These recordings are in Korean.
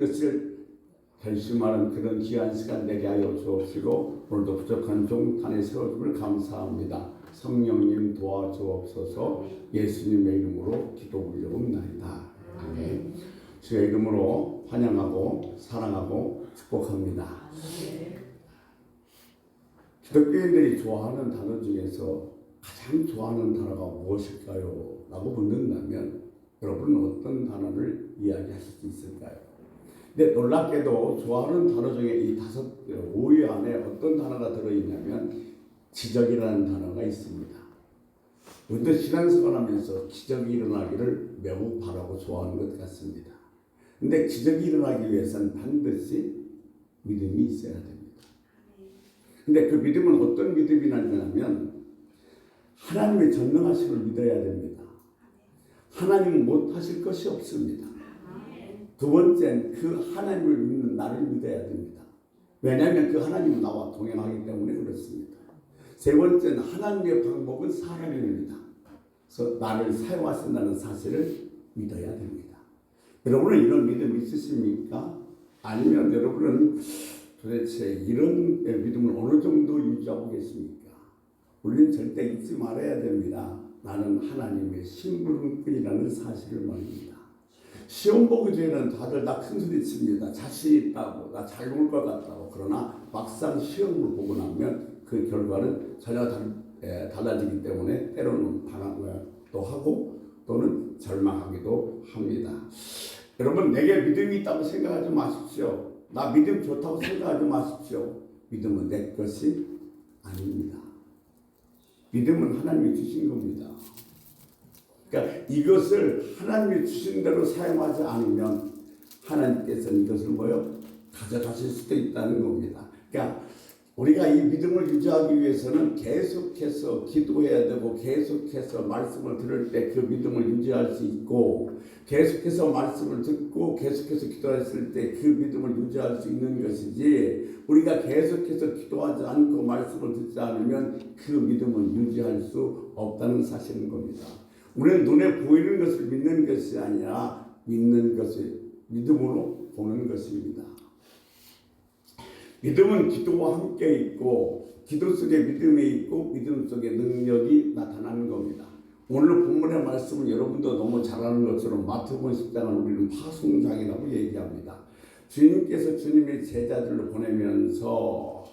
뜻을 결심하는 그런 귀한 시간 되게 하여 주옵시고 오늘도 부족한 종탄에 세워줌을 감사합니다. 성령님 도와주옵소서. 예수님의 이름으로 기도 올려옵나이다. 아멘. 주의 이름으로 환영하고 사랑하고 축복합니다. 기독교인들이 좋아하는 단어 중에서 가장 좋아하는 단어가 무엇일까요? 라고 묻는다면 여러분은 어떤 단어를 이야기하실 수 있을까요? 근데 놀랍게도 좋아하는 단어 중에 이 5위 안에 어떤 단어가 들어있냐면 기적이라는 단어가 있습니다. 우리도 신앙생활하면서 기적이 일어나기를 매우 바라고 좋아하는 것 같습니다. 근데 기적이 일어나기 위해서는 반드시 믿음이 있어야 됩니다. 근데 그 믿음은 어떤 믿음이냐면 하나님의 전능하심을 믿어야 됩니다. 하나님은 못하실 것이 없습니다. 두 번째는 그 하나님을 믿는 나를 믿어야 됩니다. 왜냐하면 그 하나님은 나와 동행하기 때문에 그렇습니다. 세 번째는 하나님의 방법은 사람입니다. 그래서 나를 사용하신다는 사실을 믿어야 됩니다. 여러분은 이런 믿음이 있으십니까? 아니면 여러분은 도대체 이런 믿음을 어느 정도 유지하고 계십니까? 우리는 절대 잊지 말아야 됩니다. 나는 하나님의 심부름꾼이라는 사실을 말입니다. 시험 보기 전에는 다들 다 큰소리 칩니다. 자신 있다고, 나 잘 올 것 같다고. 그러나 막상 시험을 보고 나면 그 결과는 전혀 달라지기 때문에 때로는 방황도 하고 또는 절망하기도 합니다. 여러분, 내게 믿음이 있다고 생각하지 마십시오. 나 믿음 좋다고 생각하지 마십시오. 믿음은 내 것이 아닙니다. 믿음은 하나님이 주신 겁니다. 그러니까 이것을 하나님이 주신 대로 사용하지 않으면 하나님께서는 이것을 가져가실 수도 있다는 겁니다. 그러니까 우리가 이 믿음을 유지하기 위해서는 계속해서 기도해야 되고 계속해서 말씀을 들을 때 그 믿음을 유지할 수 있고 계속해서 말씀을 듣고 계속해서 기도했을 때 그 믿음을 유지할 수 있는 것이지 우리가 계속해서 기도하지 않고 말씀을 듣지 않으면 그 믿음은 유지할 수 없다는 사실인 겁니다. 우리는 눈에 보이는 것을 믿는 것이 아니라 믿는 것을 믿음으로 보는 것입니다. 믿음은 기도와 함께 있고 기도 속에 믿음이 있고 믿음 속에 능력이 나타나는 겁니다. 오늘 본문의 말씀은 여러분도 너무 잘 아는 것처럼 마태복음 10장을 우리는 파송장이라고 얘기합니다. 주님께서 주님의 제자들을 보내면서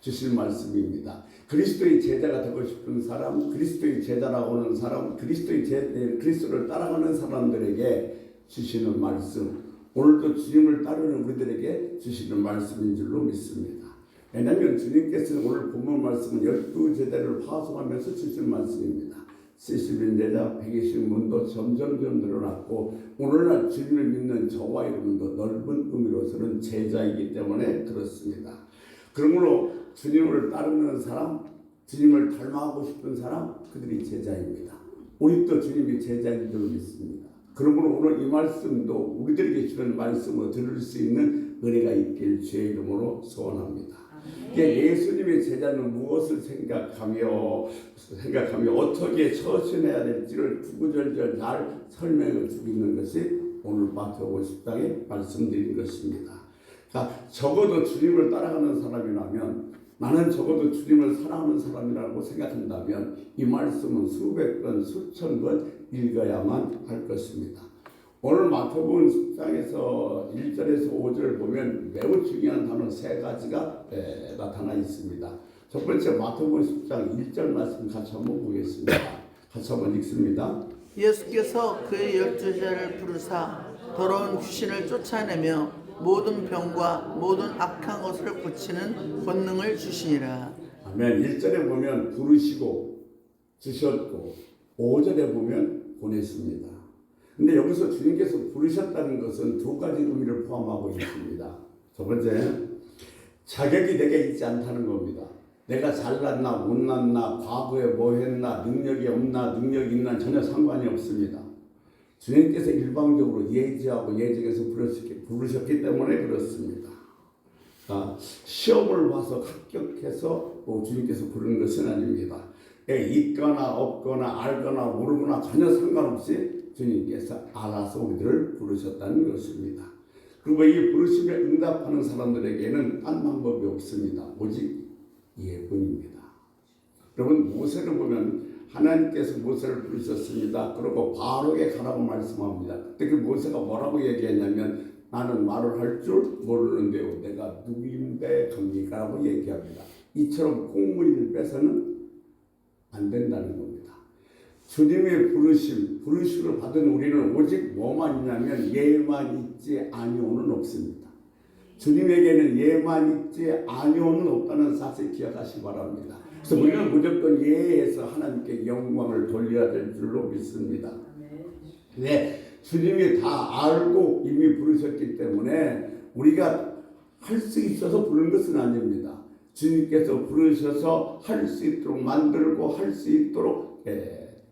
주실 말씀입니다. 그리스도의 제자가 되고 싶은 사람, 그리스도의 제자라고 하는 사람, 그리스도를 따라가는 사람들에게 주시는 말씀, 오늘도 주님을 따르는 우리들에게 주시는 말씀인 줄로 믿습니다. 왜냐하면 주님께서는 오늘 본문 말씀은 12제자를 파송하면서 주신 말씀입니다. 70인 제자, 120문도 점점 늘어났고 오늘날 주님을 믿는 저와 여러분도 넓은 의미로서는 제자이기 때문에 그렇습니다. 그러므로 주님을 따르는 사람, 주님을 닮아가고 싶은 사람, 그들이 제자입니다. 우리도 주님이 제자인 줄 믿습니다. 그러므로 오늘 이 말씀도 우리들에게 주는 말씀으로 들을 수 있는 은혜가 있길 주의 이름으로 소원합니다. 예수님의 제자는 무엇을 생각하며 어떻게 처신해야 될지를 구구절절 잘 설명해 주고 있는 것이 오늘 마태복음 10장에 말씀드린 것입니다. 그러니까 적어도 주님을 따라가는 사람이라면 나는 적어도 주님을 사랑하는 사람이라고 생각한다면 이 말씀은 수백 번, 수천 번 읽어야만 할 것입니다. 오늘 마태복음 10장에서 1절에서 5절을 보면 매우 중요한 단어 3가지가 나타나 있습니다. 첫 번째 마태복음 10장 1절 말씀 같이 한번 보겠습니다. 같이 한번 읽습니다. 예수께서 그의 12제자를 부르사 더러운 귀신을 쫓아내며 모든 병과 모든 악한 것을 고치는 권능을 주시니라. 아멘. 1절에 보면 부르시고 주셨고 5절에 보면 보냈습니다. 근데 여기서 주님께서 부르셨다는 것은 2가지 의미를 포함하고 있습니다. 첫 번째, 자격이 내게 있지 않다는 겁니다. 내가 잘났나 못났나 과거에 뭐 했나 능력이 없나 능력이 있나 전혀 상관이 없습니다. 주님께서 일방적으로 예지하고 예정해서 부르셨기 때문에 그렇습니다. 시험을 봐서 합격해서 주님께서 부르는 것은 아닙니다. 있거나 없거나 알거나 모르거나 전혀 상관없이 주님께서 알아서 우리들을 부르셨다는 것입니다. 그리고 이 부르심에 응답하는 사람들에게는 딴 방법이 없습니다. 오직 예뿐입니다. 여러분, 모세를 보면 하나님께서 모세를 부르셨습니다. 그리고 바로에 가라고 말씀합니다. 그때 그 모세가 뭐라고 얘기했냐면 나는 말을 할 줄 모르는데요. 내가 누구인데 갑니까? 라고 얘기합니다. 이처럼 꽁무니를 빼서는 안 된다는 겁니다. 주님의 부르심을 받은 우리는 오직 뭐만 있냐면 예만 있지 아니오는 없습니다. 주님에게는 예만 있지 아니오는 없다는 사실 기억하시기 바랍니다. 그래서 우리는 무조건 예에서 하나님께 영광을 돌려야 될 줄로 믿습니다. 네, 주님이 다 알고 이미 부르셨기 때문에 우리가 할 수 있어서 부른 것은 아닙니다. 주님께서 부르셔서 할 수 있도록 만들고 할 수 있도록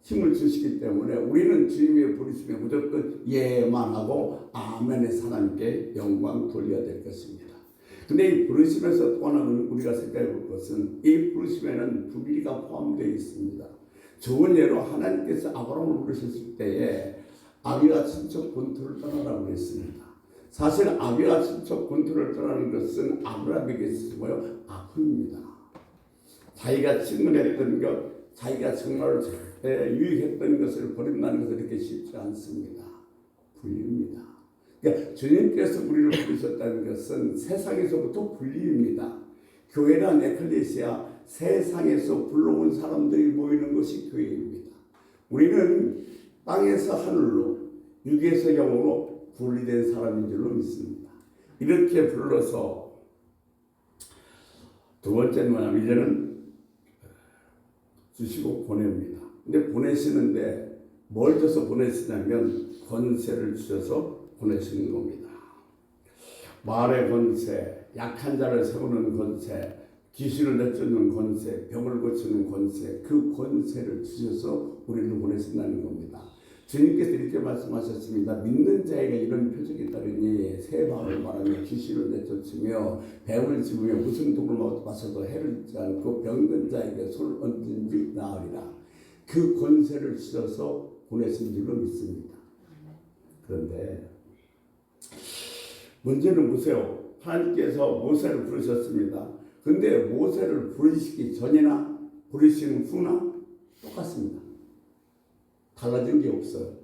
힘을 주시기 때문에 우리는 주님의 부르심에 무조건 예만 하고 아멘의 하나님께 영광 돌려야 될 것입니다. 근데 이 부르심에서 또 하나 우리가 생각해 볼 것은 이 부르심에는 분리가 포함되어 있습니다. 좋은 예로 하나님께서 아브라함을 부르셨을 때에 아비가 친척 본토를 떠나라고 했습니다. 사실 아비가 친척 본토를 떠나는 것은 아브라함에게 있어서 아픔입니다. 자기가 친근했던 것, 자기가 정말 유익했던 것을 버린다는 것은 그렇게 쉽지 않습니다. 분리입니다. 그러니까 주님께서 우리를 부르셨다는 것은 세상에서부터 분리입니다. 교회란 에클레시아, 세상에서 불러온 사람들이 모이는 것이 교회입니다. 우리는 땅에서 하늘로, 육에서 영으로 분리된 사람인 줄로 믿습니다. 이렇게 불러서 두 번째는 뭐냐면 이제는 주시고 보냅니다. 근데 보내시는데 뭘 줘서 보내시냐면 권세를 주셔서 보내시는 겁니다. 말의 권세, 약한 자를 세우는 권세, 귀신을 내쫓는 권세, 병을 고치는 권세, 그 권세를 주셔서 우리를 보내신다는 겁니다. 주님께서 이렇게 말씀하셨습니다. 믿는 자에게 이런 표적이 따르니 새 마음을 말하며 귀신을 내쫓으며 뱀을 집으며 무슨 독을 마셔도 해를 입지 않고 병든 자에게 손을 얹은지 나으리라. 그 권세를 주셔서 보내신 줄로 믿습니다. 그런데 문제는 보세요. 하나님께서 모세를 부르셨습니다. 근데 모세를 부르시기 전이나 부르신 후나 똑같습니다. 달라진 게 없어요.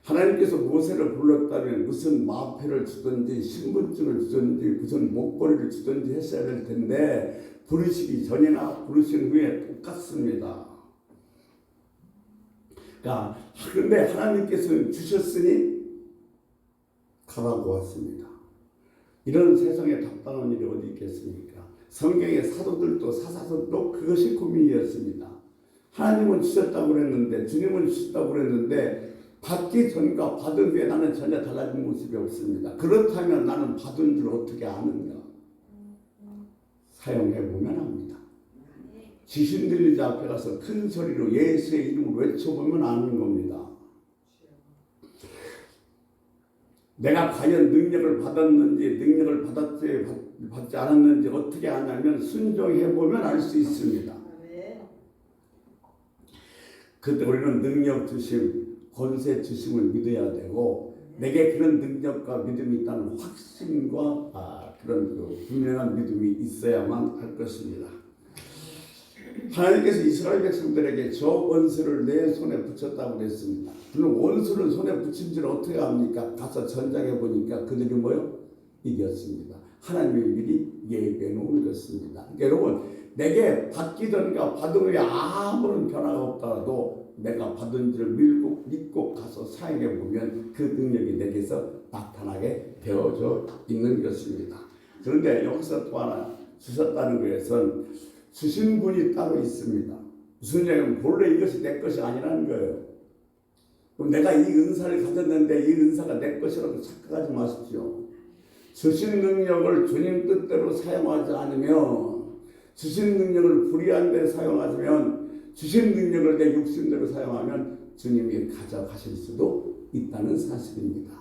하나님께서 모세를 불렀다면 무슨 마패를 주든지 신분증을 주든지 무슨 목걸이를 주든지 했어야 될 텐데 부르시기 전이나 부르신 후에 똑같습니다. 그러니까 그런데 하나님께서는 주셨으니 가라고 하십니다. 이런 세상에 답답한 일이 어디 있겠습니까? 성경의 사도들도 사사들도 그것이 고민이었습니다. 하나님은 주셨다고 그랬는데 주님은 주셨다고 그랬는데 받기 전과 받은 후에 나는 전혀 달라진 모습이 없습니다. 그렇다면 나는 받은 줄 어떻게 아는가? 사용해보면 압니다. 귀신 들린 자 앞에 가서 큰 소리로 예수의 이름을 외쳐보면 아는 겁니다. 내가 과연 능력을 받았는지 능력을 받지 않았는지 어떻게 아냐면 순종해보면 알 수 있습니다. 그때 우리는 능력 주심, 권세 주심을 믿어야 되고 내게 그런 능력과 믿음이 있다는 확신과 그런 분명한 믿음이 있어야만 할 것입니다. 하나님께서 이스라엘 백성들에게 저 원수를 내 손에 붙였다고 했습니다. 그럼 원수를 손에 붙인 줄 어떻게 합니까? 가서 전장에 보니까 그들이 이겼습니다. 하나님의 미리 예비해 놓은 것입니다. 그러니까 여러분, 내게 받기 전과 받은 후에 아무런 변화가 없더라도 내가 받은 줄 믿고 가서 사용해 보면 그 능력이 내게서 나타나게 되어져 있는 것입니다. 그런데 여기서 또 하나 주셨다는 것은 주신 분이 따로 있습니다. 무슨 얘기냐면 본래 이것이 내 것이 아니라는 거예요. 그럼 내가 이 은사를 가졌는데 이 은사가 내 것이라고 착각하지 마십시오. 주신 능력을 주님 뜻대로 사용하지 않으면 주신 능력을 불의한 데 사용하면 주신 능력을 내 욕심대로 사용하면 주님이 가져가실 수도 있다는 사실입니다.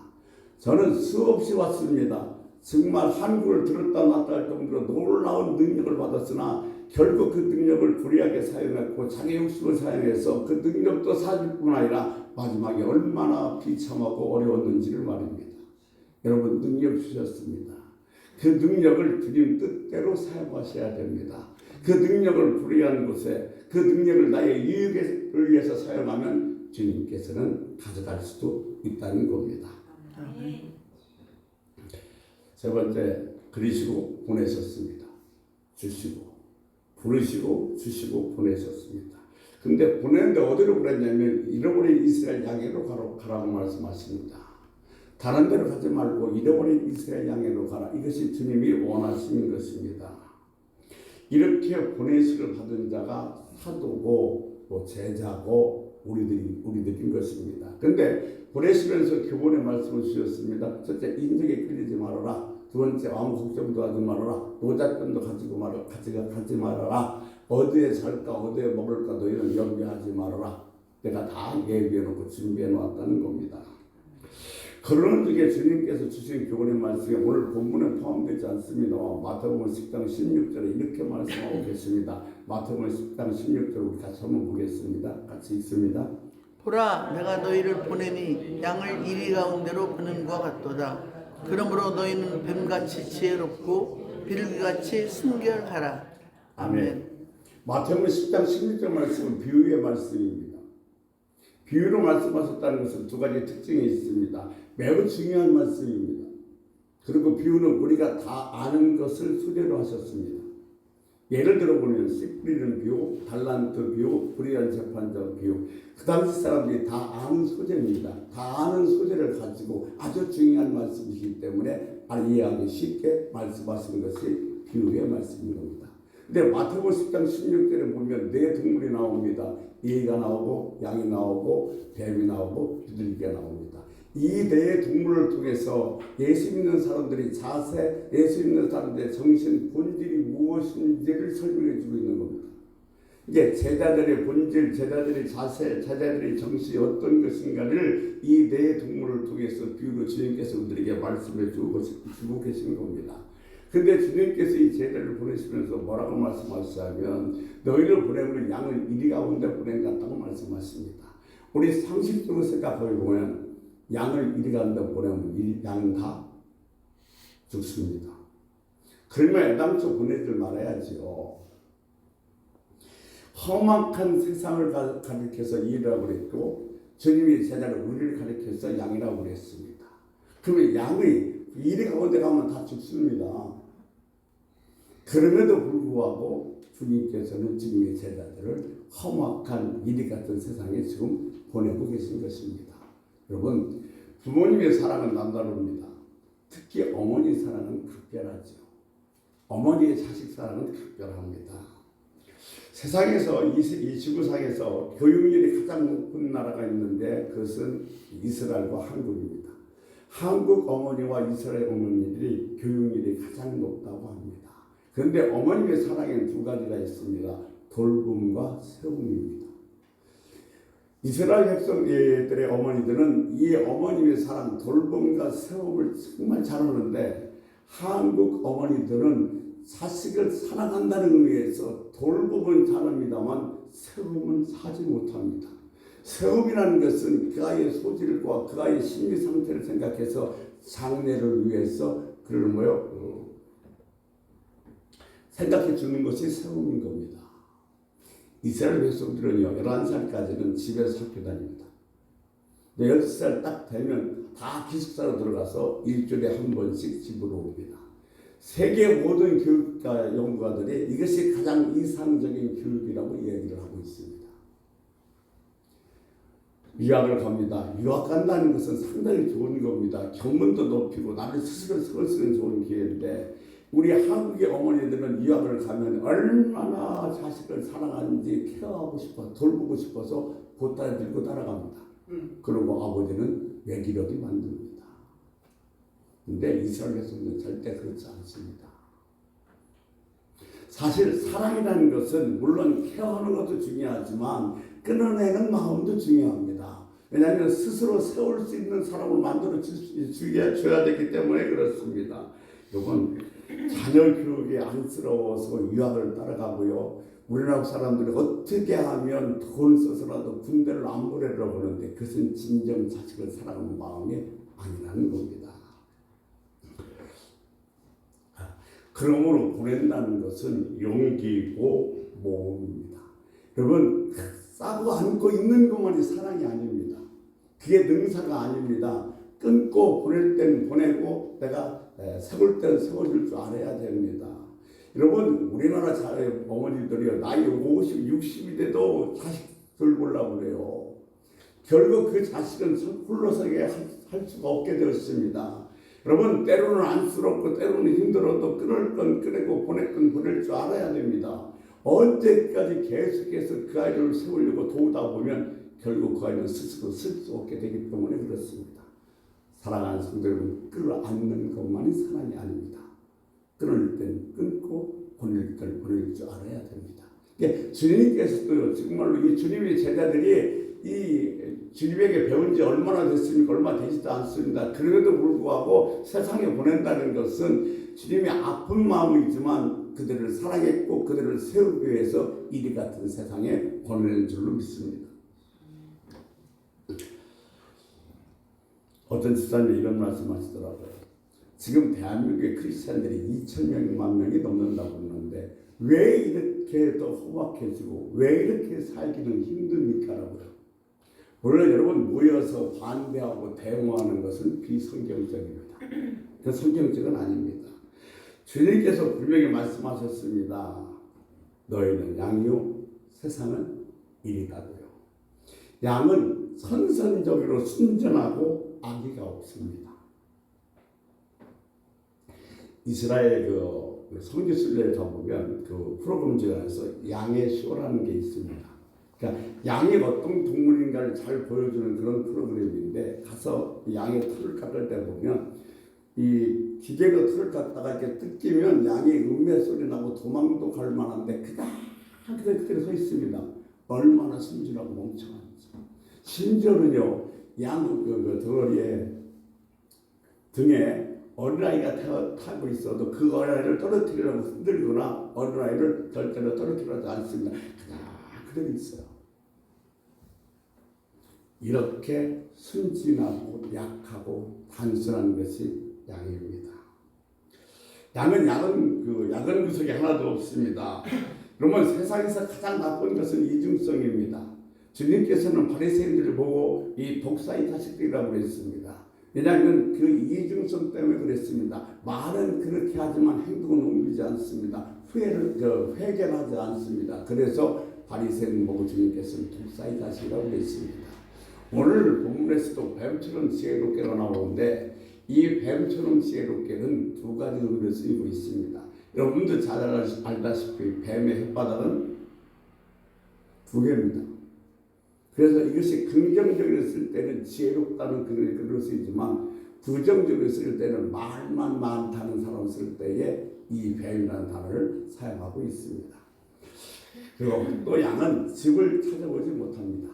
저는 수없이 왔습니다. 정말 한국을 들었다 놨다 할 정도로 놀라운 능력을 받았으나 결국 그 능력을 불의하게 사용했고 자기 욕심을 사용해서 그 능력도 사줄 뿐 아니라 마지막에 얼마나 비참하고 어려웠는지를 말입니다. 여러분 능력 주셨습니다. 그 능력을 주님 뜻대로 사용하셔야 됩니다. 그 능력을 불의한 곳에 그 능력을 나의 이익을 위해서 사용하면 주님께서는 가져갈 수도 있다는 겁니다. 세 번째, 그리시고 보내셨습니다. 주시고 부르시고 주시고 보내셨습니다. 근데 보내는데 어디로 보냈냐면 잃어버린 이스라엘 양에로 가라고 말씀하십니다. 다른 데로 가지 말고 잃어버린 이스라엘 양에로 가라. 이것이 주님이 원하시는 것입니다. 이렇게 보내시를 받은 자가 사도고 또 제자고 우리들인 것입니다. 근데 보내시면서 교본의 말씀을 주셨습니다. 첫째, 인적에 끌리지 말아라. 두 번째, 아무 걱정도 하지 말아라. 노잣돈도 가지 말아라. 어디에 살까 어디에 먹을까 너희는 염려하지 말아라. 내가 다 예비해놓고 준비해놓았다는 겁니다. 그러는 중에 주님께서 주신 교훈의 말씀이 오늘 본문에 포함되지 않습니다. 마태복음 10장 16절에 이렇게 말씀하고 계십니다. 마태복음 10장 16절 우리 같이 한번 보겠습니다. 같이 읽습니다. 보라, 내가 너희를 보내니 양을 이리 가운데로 보냄과 같도다. 그러므로 너희는 뱀같이 지혜롭고 비둘기같이 순결하라. 아멘. 마태복음 10장 16절 말씀은 비유의 말씀입니다. 비유로 말씀하셨다는 것은 두 가지 특징이 있습니다. 매우 중요한 말씀입니다. 그리고 비유는 우리가 다 아는 것을 소재로 하셨습니다. 예를 들어보면 씨 뿌리는 비유, 달란트 비유, 불의한 재판장 비유. 그 당시 사람들이 다 아는 소재입니다. 다 아는 소재를 가지고 아주 중요한 말씀이기 때문에 이해하기 쉽게 말씀하시는 것이 비유의 말씀인 겁니다. 근데 마태복음 10장 16절에 보면 네 동물이 나옵니다. 이가 나오고 양이 나오고 뱀이 나오고 비둘기가 나옵니다. 이 네 동물을 통해서 예수 믿는 사람들이 자세, 예수 믿는 사람들의 정신, 본질이 무엇인지를 설명해 주고 있는 겁니다. 이제 제자들의 본질, 제자들의 자세, 제자들의 정신이 어떤 것인가를 이 네 동물을 통해서 비유로 주님께서 우리에게 말씀해 주고 계시는 겁니다. 근데 주님께서 이 제자를 보내시면서 뭐라고 말씀하시냐면 너희를 보내면 양을 이리 가운데 보낸 것 같다고 말씀하십니다. 우리 상식적으로 생각해 보면 양을 이리 가운데 보내면 양은 다 죽습니다. 그러면 애당초 보내질 말아야지요. 험악한 세상을 가리켜서 이라고 그랬고 주님이 제자를 우리를 가리켜서 양이라고 그랬습니다. 그러면 양이 이리 가운데 가면 다 죽습니다. 그럼에도 불구하고 주님께서는 지금의 제자들을 험악한 이리 같은 세상에 지금 보내고 계신 것입니다. 여러분, 부모님의 사랑은 남다릅니다. 특히 어머니 사랑은 특별하죠. 어머니의 자식 사랑은 특별합니다. 세상에서 이 지구상에서 교육률이 가장 높은 나라가 있는데 그것은 이스라엘과 한국입니다. 한국 어머니와 이스라엘 어머니들이 교육률이 가장 높다고 합니다. 그런데 어머님의 사랑에는 두 가지가 있습니다. 돌봄과 세움입니다. 이스라엘 백성들의 어머니들은 이 어머님의 사랑, 돌봄과 세움을 정말 잘하는데 한국 어머니들은 자식을 사랑한다는 의미에서 돌봄은 잘합니다만 세움은 하지 못합니다. 세움이라는 것은 그 아이의 소질과 그 아이의 심리 상태를 생각해서 장래를 위해서 그를 생각해 주는 것이 세움인 겁니다. 이스라엘 백성들은요 11살까지는 집에서 학교 다닙니다. 12살 딱 되면 다 기숙사로 들어가서 일주일에 한 번씩 집으로 옵니다. 세계 모든 교육가 연구가들이 이것이 가장 이상적인 교육이라고 얘기를 하고 있습니다. 유학을 갑니다. 유학 간다는 것은 상당히 좋은 겁니다. 경문도 높이고 나를 스스로 세울 수 있는 좋은 기회인데 우리 한국의 어머니들은 유학을 가면 얼마나 자식을 사랑하는지 케어하고 싶어 돌보고 싶어서 보따리 들고 따라갑니다. 그리고 아버지는 외기력이 만듭니다. 근데 이스라엘 백성들은 절대 그렇지 않습니다. 사실 사랑이라는 것은 물론 케어하는 것도 중요하지만 끊어내는 마음도 중요합니다. 왜냐하면 스스로 세울 수 있는 사람을 만들어 줘야 되기 때문에 그렇습니다. 이건 자녀 교육이 안쓰러워서 유학을 따라가고요. 우리나라 사람들이 어떻게 하면 돈 써서라도 군대를 안 보내려고 하는데 그것은 진정 자식을 사랑하는 마음이 아니라는 겁니다. 그러므로 보낸다는 것은 용기고 모험입니다. 여러분, 싸고 안고 있는 것만이 사랑이 아닙니다. 그게 능사가 아닙니다. 끊고 보낼 땐 보내고 내가 세울 땐 세워줄 줄 알아야 됩니다. 여러분, 우리나라 어머니들이요, 나이 50, 60이 돼도 자식 돌보려고 그래요. 결국 그 자식은 홀로서게 할 수가 없게 되었습니다. 여러분, 때로는 안쓰럽고 때로는 힘들어도 끊을 건 끊고 보낼 건 보낼 줄 알아야 됩니다. 언제까지 계속해서 그 아이를 세우려고 도우다 보면 결국 그 아이는 스스로 쓸 수 없게 되기 때문에 그렇습니다. 사랑하는 성도 여러분, 끌어안는 것만이 사랑이 아닙니다. 끊을 땐 끊고 보낼 땐 보낼 줄 알아야 됩니다. 주님께서도 정말로 이 주님의 제자들이 이 주님에게 배운 지 얼마나 됐습니까? 얼마 되지도 않습니다. 그럼에도 불구하고 세상에 보낸다는 것은 주님의 아픈 마음이지만 그들을 사랑했고 그들을 세우기 위해서 이리 같은 세상에 보내는 줄로 믿습니다. 어떤 집사님이 이런 말씀하시더라고요. 지금 대한민국의 크리스찬들이 2,000만 명이 넘는다고 그러는데 왜 이렇게 더 험악해지고 왜 이렇게 살기는 힘듭니까라고요. 물론 여러분, 모여서 반대하고 대응하는 것은 비성경적입니다. 그 성경적은 아닙니다. 주님께서 분명히 말씀하셨습니다. 너희는 양이요 세상은 이리다고요. 양은 선선적으로 순전하고 악의가 없습니다. 이스라엘 그 성지순례에 가보면 그 프로그램 중에서 양의 쇼라는 게 있습니다. 그러니까 양이 어떤 동물인가를 잘 보여주는 그런 프로그램인데 가서 양의 털을 깎을 때 보면 이 기계로 털을 깎다가 이렇게 뜯기면 양이 음매 소리 나고 도망도 갈 만한데 그대로 서 있습니다. 얼마나 순진하고 멍청한지. 심지어는요, 양 그 덩어리에 등에 어린아이가 타고 있어도 그 어린아이를 떨어뜨리려고 흔들거나 어린아이를 절대로 떨어뜨리지 않습니다. 그대로 있어요. 이렇게 순진하고 약하고 단순한 것이 양입니다. 양은 구석이 하나도 없습니다. 그러면 세상에서 가장 나쁜 것은 이중성입니다. 주님께서는 바리새인들을 보고 이 독사의 자식들이라고 그랬습니다. 왜냐하면 그 이중성 때문에 그랬습니다. 말은 그렇게 하지만 행동은 옮기지 않습니다. 회개를 하지 않습니다. 그래서 바리새인 보고 주님께서는 독사의 자식이라고 그랬습니다. 오늘 본문에서도 뱀처럼 지혜롭게가 나오는데 이 뱀처럼 지혜롭게는 두 가지 의미로 쓰이고 있습니다. 여러분도 잘 알다시피 뱀의 혓바닥은 두 개입니다. 그래서 이것이 긍정적으로 쓸 때는 지혜롭다는 그런 쓰이지만 부정적으로 쓸 때는 말만 많다는 사람 쓸 때에 이 뱀이라는 단어를 사용하고 있습니다. 그리고 또 양은 집을 찾아보지 못합니다.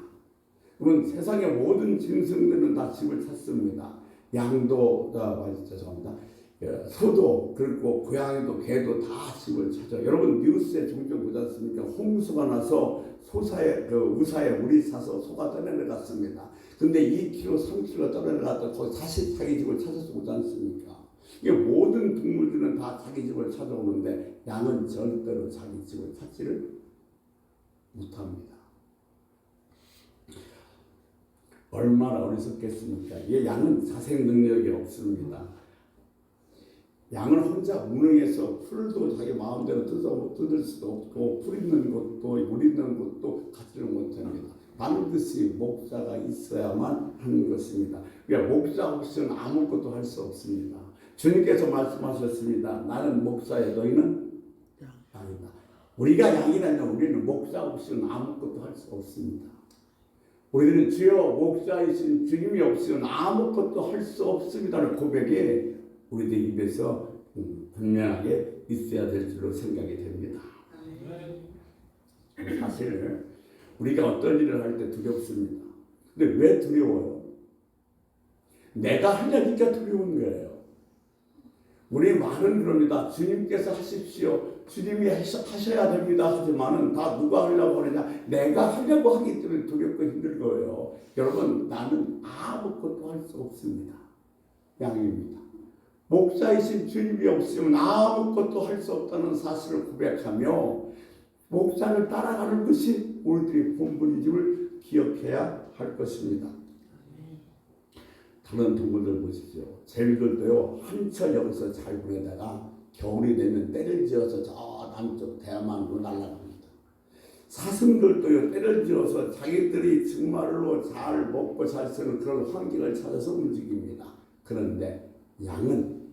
그러면 세상의 모든 짐승들은 다 집을 찾습니다. 양도, 죄송합니다. 소도, 그리고 고양이도, 개도 다 집을 찾아요. 여러분 뉴스에 종종 보지 않습니까? 홍수가 나서 우사에 물이 차서 소가 떠내려갔습니다. 근데 2km, 3km 떠내려갔다 거기 다시 자기 집을 찾아서 오지 않습니까? 이게 모든 동물들은 다 자기 집을 찾아오는데 양은 절대로 자기 집을 찾지를 못합니다. 얼마나 어리석겠습니까? 이 양은 자생 능력이 없습니다. 양은 혼자 무능해서 풀도 자기 마음대로 뜯을 수도 없고 풀 있는 곳도 물 있는 곳도 갖지를 못합니다. 반드시 목자가 있어야만 하는 것입니다. 그러니까 목자 없이는 아무것도 할 수 없습니다. 주님께서 말씀하셨습니다. 나는 목자여 너희는 양이다. 우리가 양이라면 우리는 목자 없이는 아무것도 할 수 없습니다. 우리들은 주여 목자이신 주님이 없이는 아무것도 할 수 없습니다는 고백에 우리들 입에서 분명하게 있어야 될 줄로 생각이 됩니다. 사실 우리가 어떤 일을 할 때 두렵습니다. 근데 왜 두려워요? 내가 하려니까 두려운 거예요. 우리 말은 그럽니다. 주님께서 하십시오. 주님이 하셔야 됩니다. 하지만은 다 누가 하려고 하느냐? 내가 하려고 하기 때문에 두렵고 힘들 거예요. 여러분, 나는 아무것도 할 수 없습니다. 양입니다. 목자이신 주님이 없으면 아무것도 할 수 없다는 사실을 고백하며 목자를 따라가는 것이 우리들의 본분임을 기억해야 할 것입니다. 다른 동물들 보십시오. 쟤들도요 한철 여기서 잘 보내다가 겨울이 되면 때를 지어서 저 남쪽 대만으로 날아갑니다. 사슴들도요 때를 지어서 자기들이 정말로 잘 먹고 잘 쓰는 그런 환경을 찾아서 움직입니다. 그런데 양은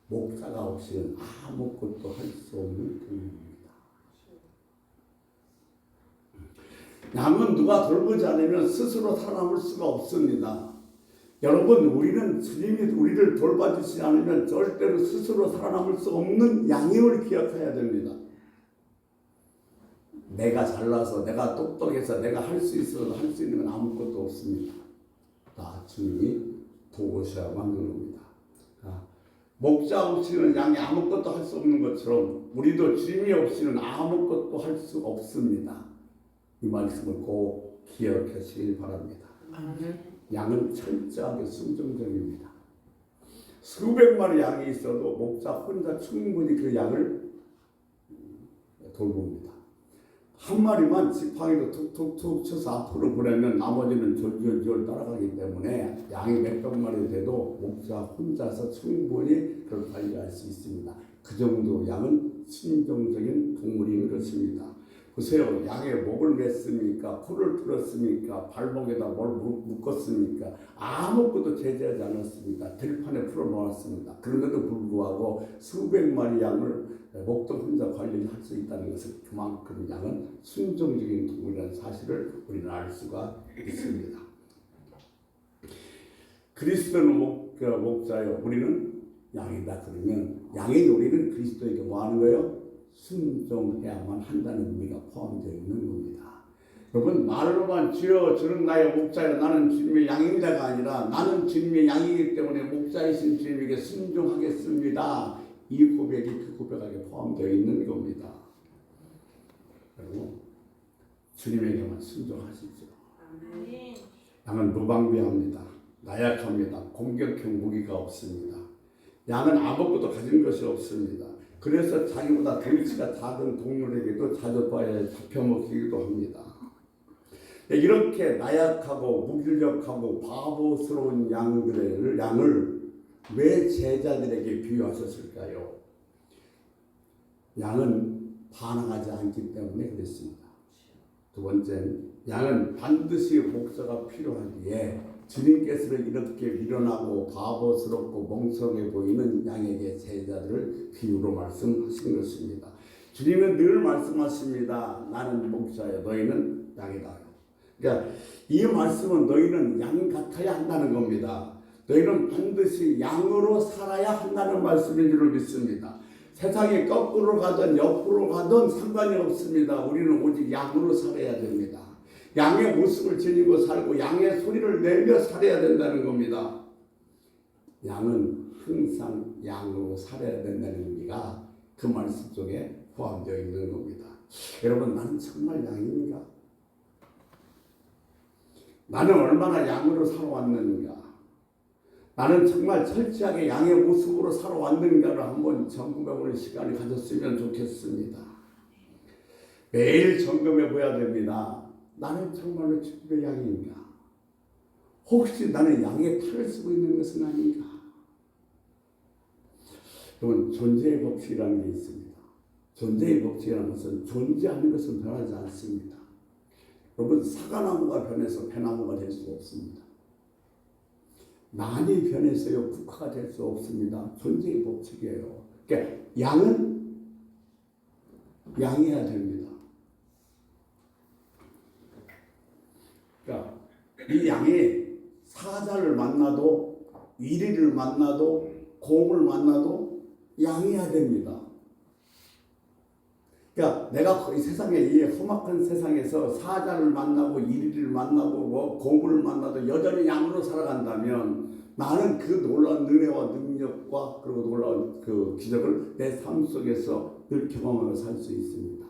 목자가 없이는 아무것도 할 수 없는 동물입니다. 양은 누가 돌보지 않으면 스스로 살아남을 수가 없습니다. 여러분, 우리는 주님이 우리를 돌봐주지 않으면 절대로 스스로 살아남을 수 없는 양임을 기억해야 됩니다. 내가 잘나서, 내가 똑똑해서, 내가 할 수 있어서 할 수 있는 건 아무것도 없습니다. 다 주님이 도우셔야만 하는 겁니다. 목자 없이는 양이 아무것도 할 수 없는 것처럼 우리도 주님이 없이는 아무것도 할 수 없습니다. 이 말씀을 꼭 기억하시길 바랍니다. 양은 철저하게 순종적입니다. 수백 마리 양이 있어도 목자 혼자 충분히 그 양을 돌봅니다. 한 마리만 지팡이로 툭툭툭 쳐서 앞으로 보내면 나머지는 졸졸졸 따라가기 때문에 양이 몇백 마리 돼도 목자 혼자서 충분히 그걸 관리할 수 있습니다. 그 정도 양은 순종적인 동물인 것입니다. 보세요. 양의 목을 맸습니까? 코를 풀었습니까? 발목에다 뭘 묶었습니까? 아무것도 제재하지 않았습니다. 들판에 풀어놓았습니다. 그런데도 불구하고 수백 마리 양을 목도 혼자 관리할 수 있다는 것은 그만큼 양은 순종적인 동물이라는 사실을 우리는 알 수가 있습니다. 그리스도는 목자요. 우리는 양이다. 그러면 양의 우리는 그리스도에게 뭐 하는 거예요? 순종해야만 한다는 의미가 포함되어 있는 겁니다. 여러분, 말로만 주여 주는 나의 목자여 나는 주님의 양입니다가 아니라 나는 주님의 양이기 때문에 목자이신 주님에게 순종하겠습니다. 이 고백이 그 고백하게 포함되어 있는 겁니다. 여러분, 주님에게만 순종하시죠. 양은 무방비합니다. 나약합니다. 공격형 무기가 없습니다. 양은 아무것도 가진 것이 없습니다. 그래서 자기보다 덩치가 작은 동물에게도 잡혀먹히기도 합니다. 이렇게 나약하고 무기력하고 바보스러운 양을 왜 제자들에게 비유하셨을까요? 양은 반항하지 않기 때문에 그랬습니다. 두 번째는 양은 반드시 목자가 필요하기에 주님께서는 이렇게 미련하고 바보스럽고 멍청해 보이는 양에게 제자들을 비유로 말씀하신 것입니다. 주님은 늘 말씀하십니다. 나는 목자여 너희는 양이다. 그러니까 이 말씀은 너희는 양 같아야 한다는 겁니다. 너희는 반드시 양으로 살아야 한다는 말씀인 줄 믿습니다. 세상이 거꾸로 가든 옆으로 가든 상관이 없습니다. 우리는 오직 양으로 살아야 됩니다. 양의 모습을 지니고 살고 양의 소리를 내며 살아야 된다는 겁니다. 양은 항상 양으로 살아야 된다는 의미가 그 말씀 속에 포함되어 있는 겁니다. 여러분, 나는 정말 양인가? 나는 얼마나 양으로 살아왔는가? 나는 정말 철저하게 양의 모습으로 살아왔는가를 한번 점검해보는 시간을 가졌으면 좋겠습니다. 매일 점검해 봐야 됩니다. 나는 정말로 주님의 양인가? 혹시 나는 양의 탈을 쓰고 있는 것은 아닌가? 여러분, 존재의 법칙이라는 게 있습니다. 존재의 법칙이라는 것은 존재하는 것은 변하지 않습니다. 여러분, 사과나무가 변해서 배나무가 될 수 없습니다. 난이 변해서요 국화가 될 수 없습니다. 존재의 법칙이에요. 그러니까 양은 양해야 됩니다. 그러니까 이 양이 사자를 만나도 이리를 만나도 곰을 만나도 양해야 됩니다. 그러니까 내가 이 세상에 이 험악한 세상에서 사자를 만나고 이리를 만나고 곰을 만나도 여전히 양으로 살아간다면 나는 그 놀라운 은혜와 능력과 그리고 놀라운 그 기적을 내 삶 속에서 늘 경험하며 살 수 있습니다.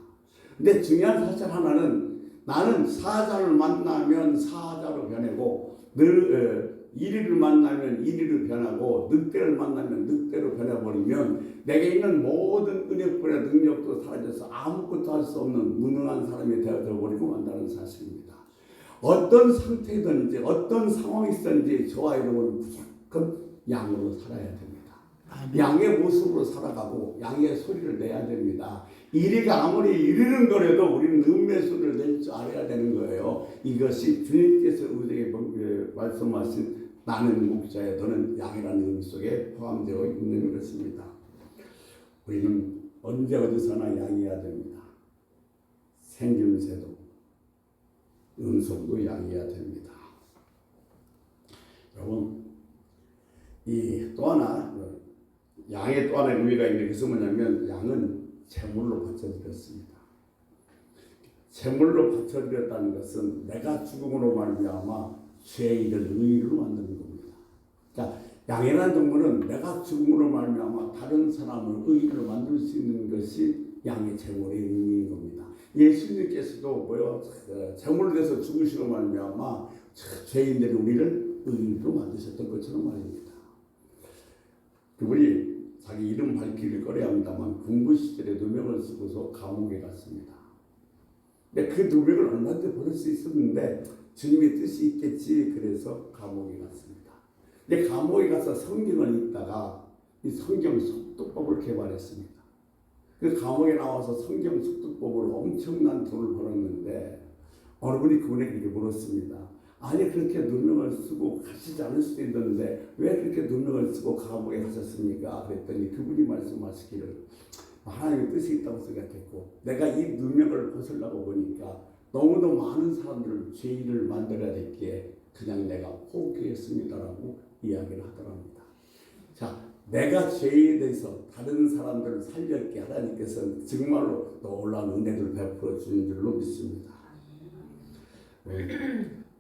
근데 중요한 사실 하나는 나는 사자를 만나면 사자로 변하고 늘 이리를 만나면 이리로 변하고 늑대를 만나면 늑대로 변해버리면 내게 있는 모든 은혜뿐의 능력도 사라져서 아무것도 할 수 없는 무능한 사람이 되어버리고 만다는 사실입니다. 어떤 상태든지 어떤 상황이 있든지 저와 여러분은 무조건 양으로 살아야 됩니다. 양의 모습으로 살아가고 양의 소리를 내야 됩니다. 이리가 아무리 이르는 거라도 우리는 음의 소리를 낼 줄 알아야 되는 거예요. 이것이 주님께서 우리에게 말씀하신 나는 목자야 너는 양이라는 의미 속에 포함되어 있는 것입니다. 우리는 언제 어디서나 양이어야 됩니다. 생김새도 음성도 양이어야 됩니다. 여러분 이 또 하나 양의 또 하나의 의미가 있는 것은 뭐냐면 양은 제물로 바쳐드렸습니다. 제물로 바쳐드렸다는 것은 내가 죽음으로 말미암아 죄인을 의인으로 만드는 겁니다. 자, 양이라는 동물은 내가 죽음으로 말미암아 다른 사람을 의인으로 만들 수 있는 것이 양의 제물의 의미인 겁니다. 예수님께서도 제물로 돼서 죽으시로 말미암아 죄인들이 우리를 의인으로 만드셨던 것처럼 말입니다. 그분이 자기 이름 밝히기를 꺼려합니다만 군부 시절에 누명을 쓰고서 감옥에 갔습니다. 근데 그 누명을 얼마든지 버릴 수 있었는데 주님의 뜻이 있겠지 그래서 감옥에 갔습니다. 근데 감옥에 가서 성경을 읽다가 이 성경 속독법을 개발했습니다. 그 감옥에 나와서 성경 속독법으로 엄청난 돈을 벌었는데 어느 분이 그분에게 이렇게 물었습니다. 아니 그렇게 누명을 쓰고 가시지 않을 수도 있는데 왜 그렇게 누명을 쓰고 감옥에 가셨습니까? 그랬더니 그분이 말씀하시기를 하나님의 뜻이 있다고 생각했고 내가 이 누명을 벗으려고 보니까 너무도 많은 사람들을 죄인을 만들어야 됐기에 그냥 내가 포기했습니다라고 이야기를 하더랍니다. 자, 내가 죄에 대해서 다른 사람들을 살렸기에 하나님께서는 정말로 놀라운 은혜를 베풀어 주는 줄로 믿습니다.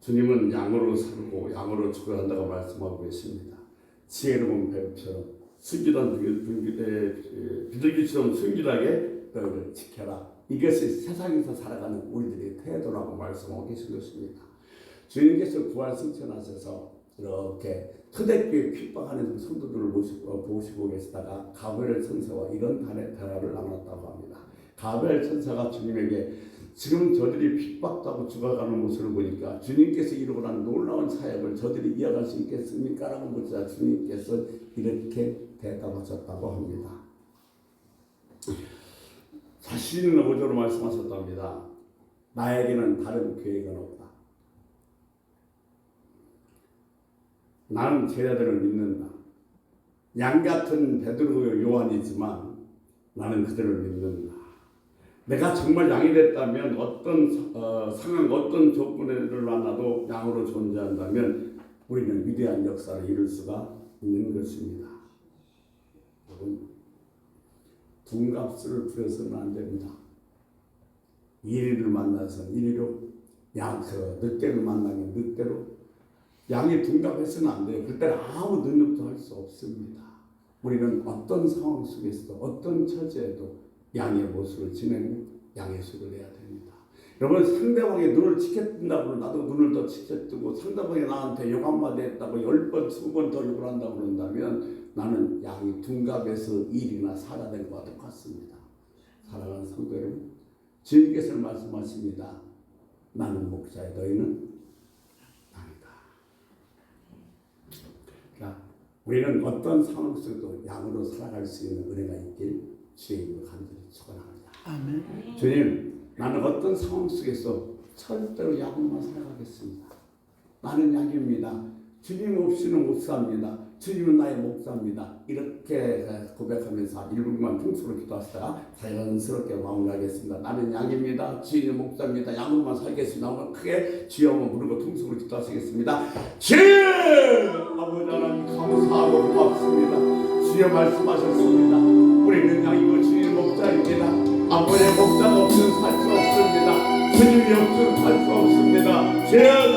주님은 양으로 살고 양으로 죽어야 한다고 말씀하고 계십니다. 지혜로운 배우처럼 순결한 비둘기처럼 순결하게 너희를 지켜라. 이것이 세상에서 살아가는 우리들의 태도라고 말씀하고 계신 것입니다. 주님께서 부활 승천하셔서 이렇게 초대교회 핍박하는 성도들을 보시고 계시다가 가브리엘 천사와 이런 대화를 나눴다고 합니다. 가브리엘 천사가 주님에게 지금 저들이 핍박도 하고 죽어가는 모습을 보니까 주님께서 이루고 난 놀라운 사역을 저들이 이어갈 수 있겠습니까? 라고 묻자 주님께서 이렇게 대답하셨다고 합니다. 자신은 5절로 말씀하셨답니다. 나에게는 다른 계획은 없다. 나는 제자들을 믿는다. 양같은 베드로와 요한이지만 나는 그들을 믿는다. 내가 정말 양이 됐다면 어떤 상황, 어떤 조건을 만나도 양으로 존재한다면 우리는 위대한 역사를 이룰 수가 있는 것입니다. 여러분, 둔값을 부려서는 안 됩니다. 이리를 만나서 이리로, 늑대를 만나면 늑대로, 양이 둔갑해서는 안 돼요. 그때는 아무 능력도 할 수 없습니다. 우리는 어떤 상황 속에서도 어떤 처지에도 양의 모습을 지내고 양의 수를 내야 됩니다. 여러분 상대방의 눈을 지켜뜬다고 나도 눈을 더 지켜뜨고 상대방이 나한테 욕 한마디 했다고 10번, 20번 더 욕을 한다고 그런다면 나는 양이 둔갑에서 일이나 살아낸 것과 똑같습니다. 사랑하는 성도 여러분, 주님께서 말씀하십니다. 나는 목자야 너희는 양이다. 그러니까 우리는 어떤 상황 속에도 양으로 살아갈 수 있는 은혜가 있길 주의 이름으로 간절히 축원합니다. 아멘. 주님, 나는 어떤 상황 속에서 절대로 양으로만 살아가겠습니다. 나는 양입니다. 주님 없이는 못 삽니다. 주님은 나의 목자입니다. 이렇게 고백하면서 1분만 통수로 기도하시다가 자연스럽게 마무리하겠습니다. 나는 양입니다. 주님의 목자입니다. 양으로만 살겠습니다. 오늘 크게 주여 부르고 통수로 기도하시겠습니다. 주님! 아버지 하나님 감사하고 고맙습니다. 주여 말씀하셨습니다. 우리는 양이고 주님 목자입니다. 아버지의 목자가 없으면 살 수 없습니다. 주님이 없으면 살 수 없습니다. 주여